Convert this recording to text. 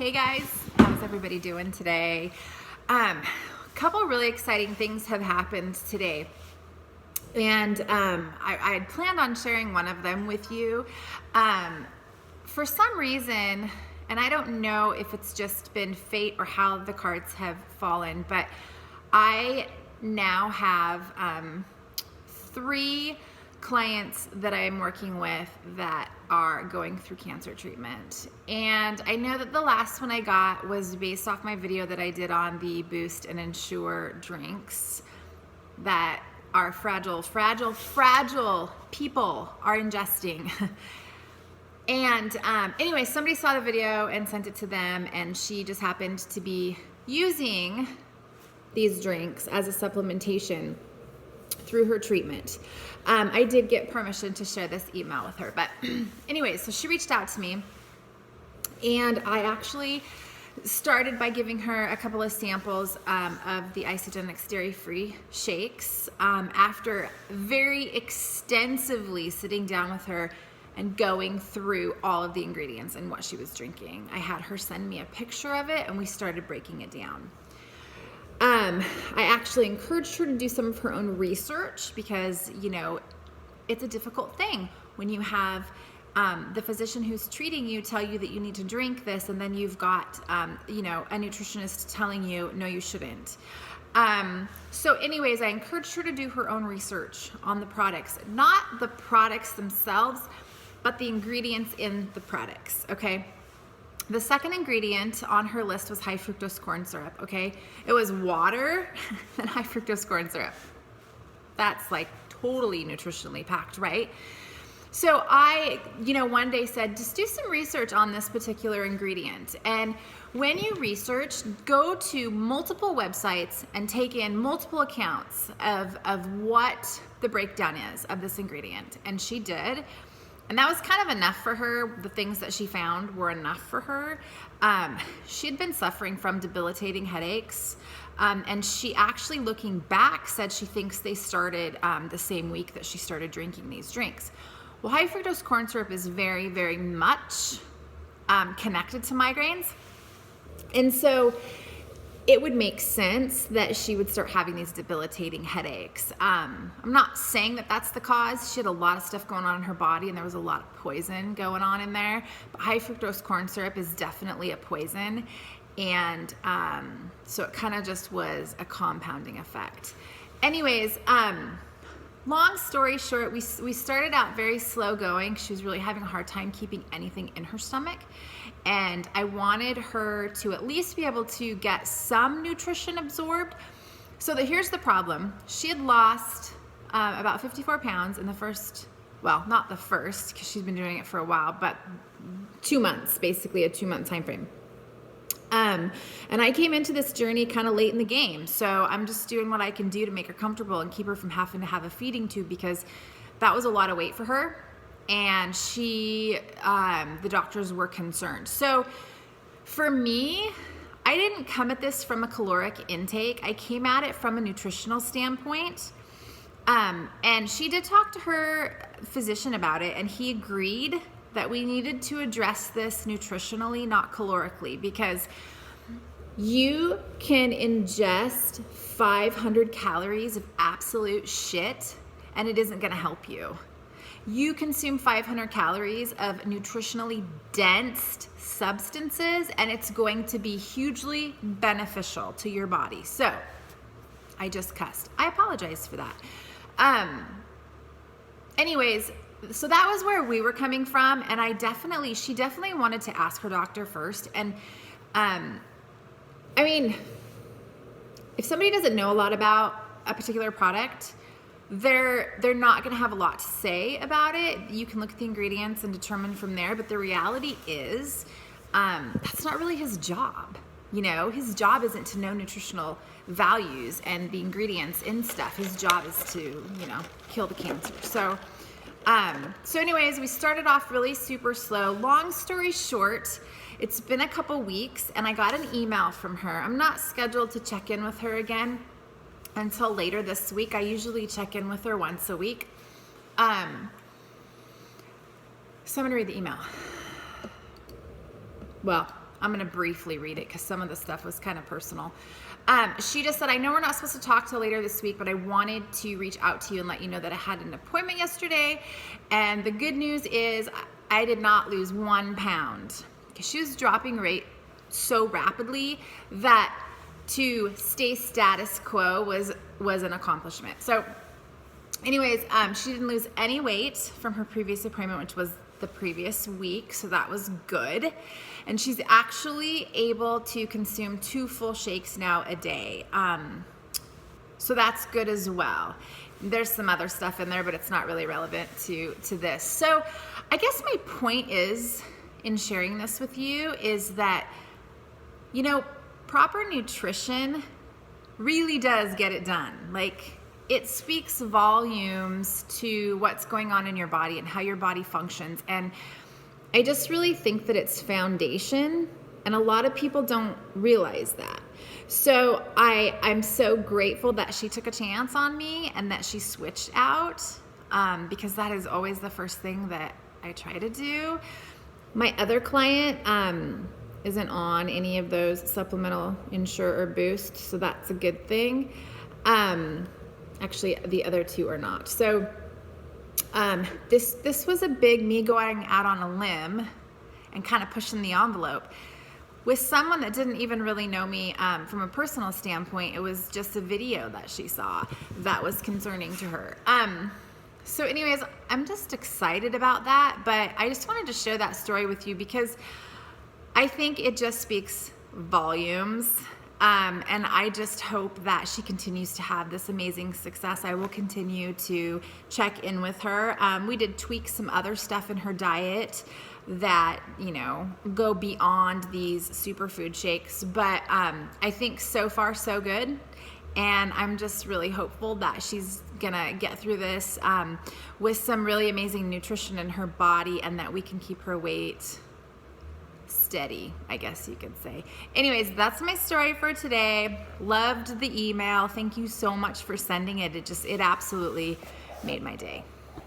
Hey guys, how's everybody doing today? Couple really exciting things have happened today, and I had planned on sharing one of them with you. For some reason, and I don't know if it's just been fate or how the cards have fallen, but I now have 3 clients that I'm working with that are going through cancer treatment. And I know that the last one I got was based off my video that I did on the Boost and Ensure drinks that our fragile people are ingesting. And anyway, somebody saw the video and sent it to them, and she just happened to be using these drinks as a supplementation through her treatment. I did get permission to share this email with her, but anyway, so she reached out to me, and I actually started by giving her a couple of samples of the Isagenix dairy-free shakes after very extensively sitting down with her and going through all of the ingredients and what she was drinking. I had her send me a picture of it, and we started breaking it down. I actually encouraged her to do some of her own research because, you know, it's a difficult thing when you have the physician who's treating you tell you that you need to drink this, and then you've got, you know, a nutritionist telling you, no, you shouldn't. So anyways, I encouraged her to do her own research on the products, not the products themselves, but the ingredients in the products, okay? The second ingredient on her list was high fructose corn syrup, okay? It was water and high fructose corn syrup. That's like totally nutritionally packed, right? So I, you know, one day said, just do some research on this particular ingredient. And when you research, go to multiple websites and take in multiple accounts of what the breakdown is of this ingredient. And she did. And that was kind of enough for her. The things that she found were enough for her. She had been suffering from debilitating headaches. And she actually, looking back, said she thinks they started the same week that she started drinking these drinks. Well, high fructose corn syrup is very, very much connected to migraines. And so it would make sense that she would start having these debilitating headaches. I'm not saying that that's the cause. She had a lot of stuff going on in her body, and there was a lot of poison going on in there. But high fructose corn syrup is definitely a poison. And so it kind of just was a compounding effect. Anyways, long story short, we started out very slow going. She was really having a hard time keeping anything in her stomach. And I wanted her to at least be able to get some nutrition absorbed. So here's the problem. She had lost about 54 pounds in the first, well, not the first, because she's been doing it for a while, but 2 months, basically a 2-month time frame. And I came into this journey kind of late in the game. So I'm just doing what I can do to make her comfortable and keep her from having to have a feeding tube, because that was a lot of weight for her. And she, the doctors were concerned. So for me, I didn't come at this from a caloric intake. I came at it from a nutritional standpoint. And she did talk to her physician about it, and he agreed that we needed to address this nutritionally, not calorically, because you can ingest 500 calories of absolute shit and it isn't gonna help you. You consume 500 calories of nutritionally dense substances, and it's going to be hugely beneficial to your body. So I just cussed. I apologize for that. Anyways, so that was where we were coming from, and she definitely wanted to ask her doctor first. And I mean, if somebody doesn't know a lot about a particular product, they're not going to have a lot to say about it. You can look at the ingredients and determine from there, but the reality is that's not really his job. You know, his job isn't to know nutritional values and the ingredients in stuff. His job is to, you know, kill the cancer. So anyways, we started off really super slow. Long story short, it's been a couple weeks, and I got an email from her. I'm not scheduled to check in with her again until later this week. I usually check in with her once a week. So I'm going to read the email. Well, I'm gonna briefly read it because some of the stuff was kind of personal. She just said, I know we're not supposed to talk till later this week, but I wanted to reach out to you and let you know that I had an appointment yesterday. And the good news is I did not lose 1 pound. She was dropping weight so rapidly that to stay status quo was an accomplishment. So anyways, she didn't lose any weight from her previous appointment, which was the previous week, so that was good. And she's actually able to consume 2 full shakes now a day. So that's good as well. There's some other stuff in there, but it's not really relevant to this. So I guess my point is, in sharing this with you, is that, you know, proper nutrition really does get it done. Like, it speaks volumes to what's going on in your body and how your body functions. And I just really think that it's foundation, and a lot of people don't realize that. So I'm so grateful that she took a chance on me and that she switched out, because that is always the first thing that I try to do. My other client isn't on any of those supplemental Ensure or Boost, so that's a good thing. Actually, the other 2 are not. So this was a big me going out on a limb and kind of pushing the envelope with someone that didn't even really know me from a personal standpoint. It was just a video that she saw that was concerning to her. So anyways, I'm just excited about that, but I just wanted to share that story with you because I think it just speaks volumes. And I just hope that she continues to have this amazing success. I will continue to check in with her. We did tweak some other stuff in her diet that, you know, go beyond these superfood shakes. But I think so far so good. And I'm just really hopeful that she's gonna get through this with some really amazing nutrition in her body, and that we can keep her weight steady, I guess you could say. Anyways, that's my story for today. Loved the email. Thank you so much for sending it. It absolutely made my day.